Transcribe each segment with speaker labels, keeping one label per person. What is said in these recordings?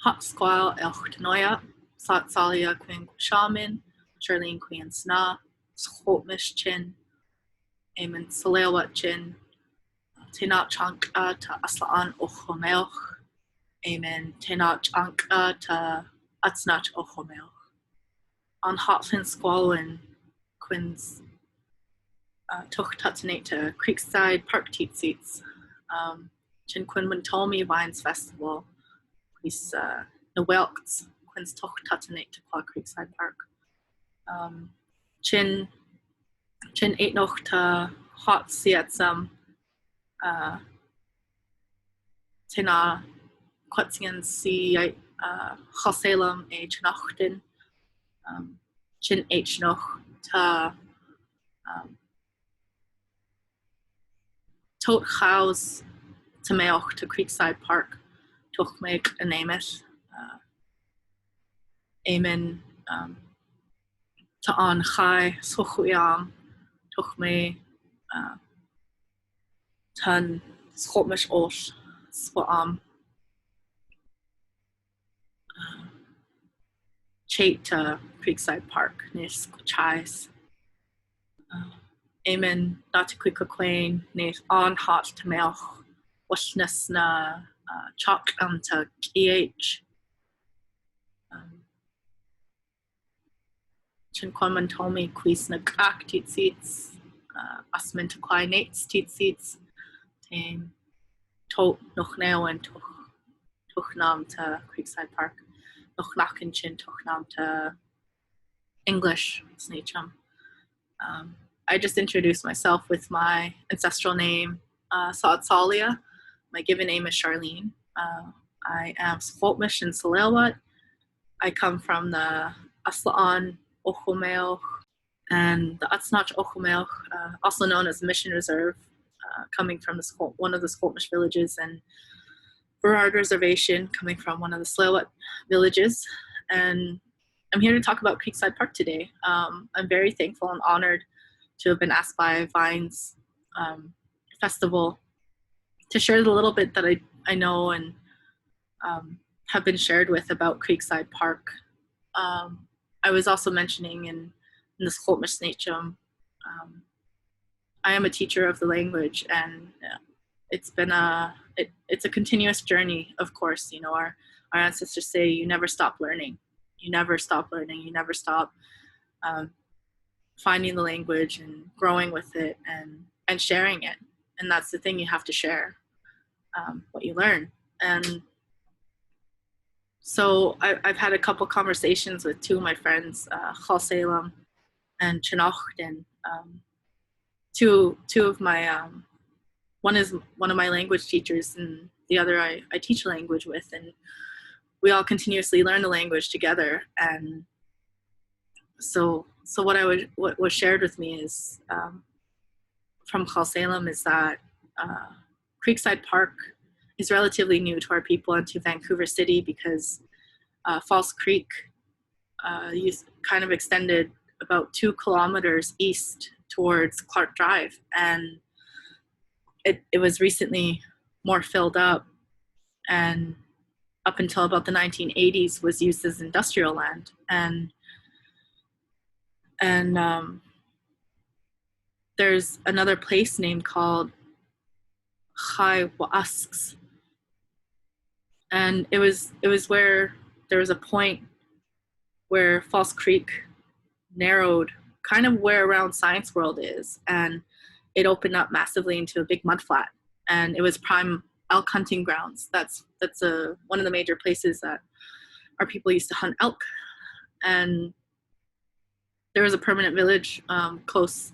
Speaker 1: Hot squall elcht noia, sat salia queen shaman, Charlene queen sna, schotmish chin, amen salewat chin, tinat chunk ta aslaan ochomelch, amen tinat chunk ta atsnat ochomelch. On hotlin squallin quins toch tatanate to Creekside Park teat seats. Chin quin Muntomi Vines Festival. Quis na welks quins toch tatanate to Qua Creekside Park. Chin eight noch to hot sietsam tina quatsian si Chosalem e chnachten. Chin H noch to tot house to meoch to Creekside Park toch make a name it amen to on chai sochuyam toch me tan schotmish osh swam chait to Creekside Park nis chais amen not to quick quain nis on hot to meoch washness na chalk to KH Chin Quanman told me quis na kak teat seats asmin to quai nates teat seats tame tot noch now and toch nam to Creekside Park noch nakin chin toch nam to English snachum. I just introduced myself with my ancestral name Saatsalia. My given name is Charlene. I am Schotmish and Salelwat. I come from the Aslaan Ochomelch and the Atsnach Ochomelch, also known as the Mission Reserve, coming from one of the Skoltmish villages, and Burrard Reservation, coming from one of the Salelwat villages. And I'm here to talk about Creekside Park today. I'm very thankful and honored to have been asked by Vines Festival to share the little bit that I know and have been shared with about Creekside Park. I was also mentioning in the Skoltmish Snachum, I am a teacher of the language, and it's been it's a continuous journey. Of course, you know, our ancestors say you never stop learning, you never stop learning, you never stop finding the language and growing with it and sharing it. And that's the thing, you have to share what you learn. And so I've had a couple conversations with two of my friends, Chosalem and Chinochten. Two of my, one is one of my language teachers, and the other I teach a language with, and we all continuously learn the language together. And so what was shared with me is from Chosalem is that Creekside Park is relatively new to our people and to Vancouver City, because False Creek kind of extended about 2 kilometers east towards Clark Drive, and it was recently more filled up, and up until about the 1980s was used as industrial land, and there's another place named called Chai Waasks, and it was where there was a point where False Creek narrowed kind of where around Science World is, and it opened up massively into a big mudflat, and it was prime elk hunting grounds. That's one of the major places that our people used to hunt elk, and there was a permanent village close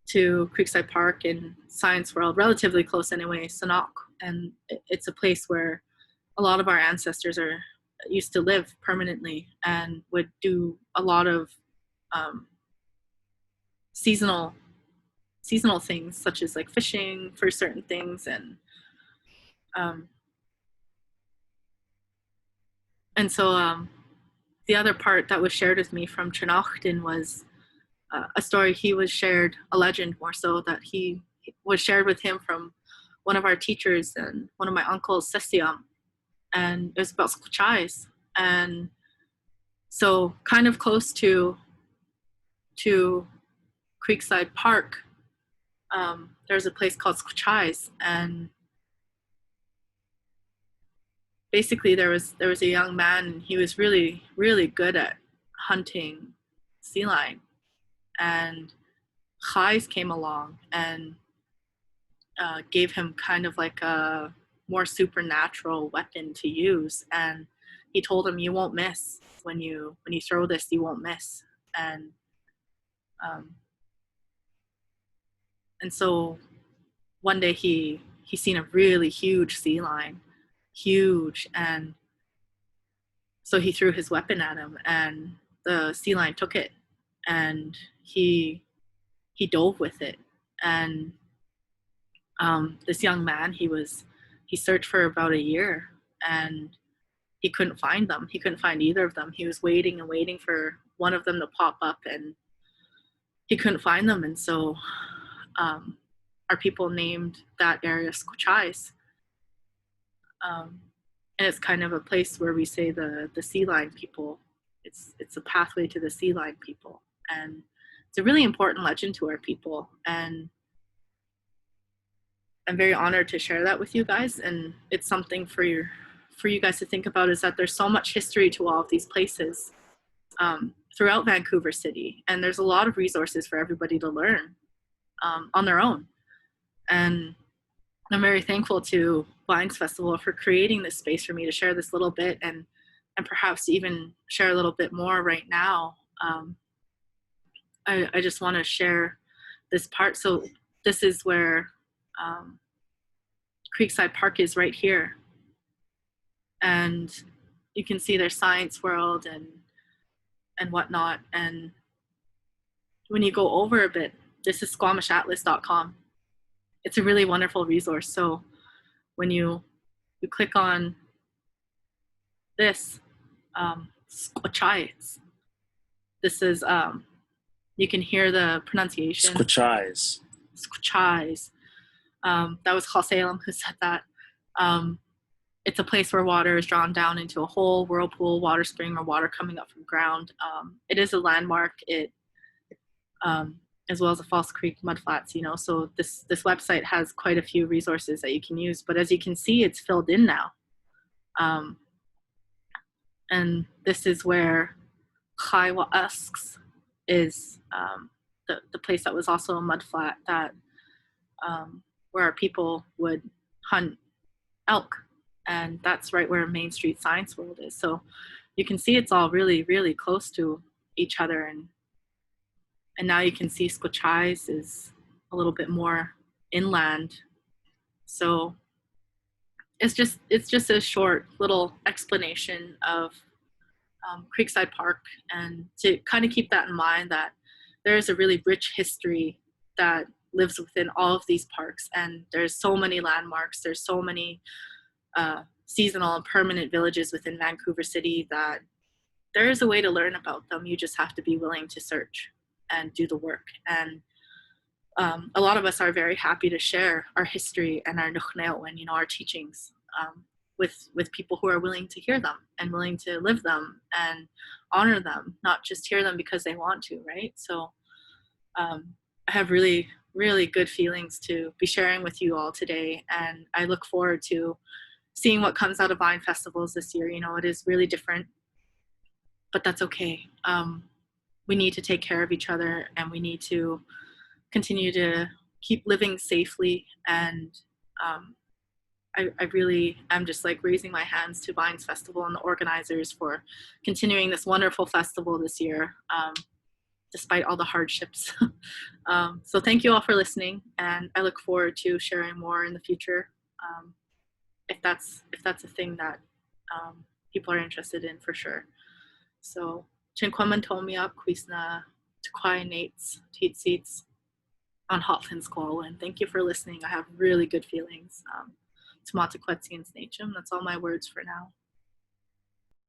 Speaker 1: to Creekside Park in Science World, relatively close anyway, Sanok, and it's a place where a lot of our ancestors used to live permanently and would do a lot of seasonal things, such as like fishing for certain things, and so the other part that was shared with me from Trinachten was a story he was shared, a legend more so, that he was shared with him from one of our teachers and one of my uncles, Sesiam. and it was about Squachais. And so kind of close to Creekside Park, there's a place called Squachais, and basically there was a young man, and he was really, really good at hunting sea lion. And Chais came along and gave him kind of like a more supernatural weapon to use. And he told him, you won't miss when you throw this, you won't miss. And so one day he seen a really huge sea lion, huge, and so he threw his weapon at him, and the sea lion took it, and he dove with it. And this young man, he searched for about a year, and he couldn't find them. He couldn't find either of them. He was waiting and waiting for one of them to pop up, and he couldn't find them. And so our people named that area Squachais. And it's kind of a place where we say the sea lion people. It's a pathway to the sea lion people. And it's a really important legend to our people. And I'm very honored to share that with you guys. And it's something for you guys to think about, is that there's so much history to all of these places throughout Vancouver City. And there's a lot of resources for everybody to learn on their own. And I'm very thankful to Vines Festival for creating this space for me to share this little bit, and perhaps even share a little bit more right now. I just want to share this part. So this is where Creekside Park is, right here. And you can see their Science World and whatnot. And when you go over a bit, this is squamishatlas.com. It's a really wonderful resource. So when you click on this, Squachais, this is, you can hear the pronunciation.
Speaker 2: Squachais.
Speaker 1: Squachais. That was Salem who said that. It's a place where water is drawn down into a hole, whirlpool, water spring, or water coming up from ground. It is a landmark. It as well as a false creek, mudflats, so this website has quite a few resources that you can use, but as you can see, it's filled in now. And this is where Chaiwa Usks is, the place that was also a mudflat that where our people would hunt elk, and that's right where Main Street Science World is. So you can see it's all really, really close to each other, and now you can see Squachais is a little bit more inland. So it's just a short little explanation of Creekside Park, and to kind of keep that in mind, that there is a really rich history that lives within all of these parks, and there's so many landmarks, there's so many seasonal and permanent villages within Vancouver City that there is a way to learn about them. You just have to be willing to search and do the work. And a lot of us are very happy to share our history and our nuchneo and our teachings with people who are willing to hear them and willing to live them and honor them, not just hear them because they want to, right? So I have really, really good feelings to be sharing with you all today, and I look forward to seeing what comes out of Vine Festivals this year. It is really different, but that's okay. We need to take care of each other, and we need to continue to keep living safely. And I really am just like raising my hands to Vines Festival and the organizers for continuing this wonderful festival this year, despite all the hardships. So thank you all for listening, and I look forward to sharing more in the future, if that's a thing that people are interested in, for sure. So Chinquaman Tomia Quisna Tuquai Nates Teats on Hotland Squalwin. Thank you for listening. I have really good feelings. Tomata Quetsians Nachum. That's all my words for now.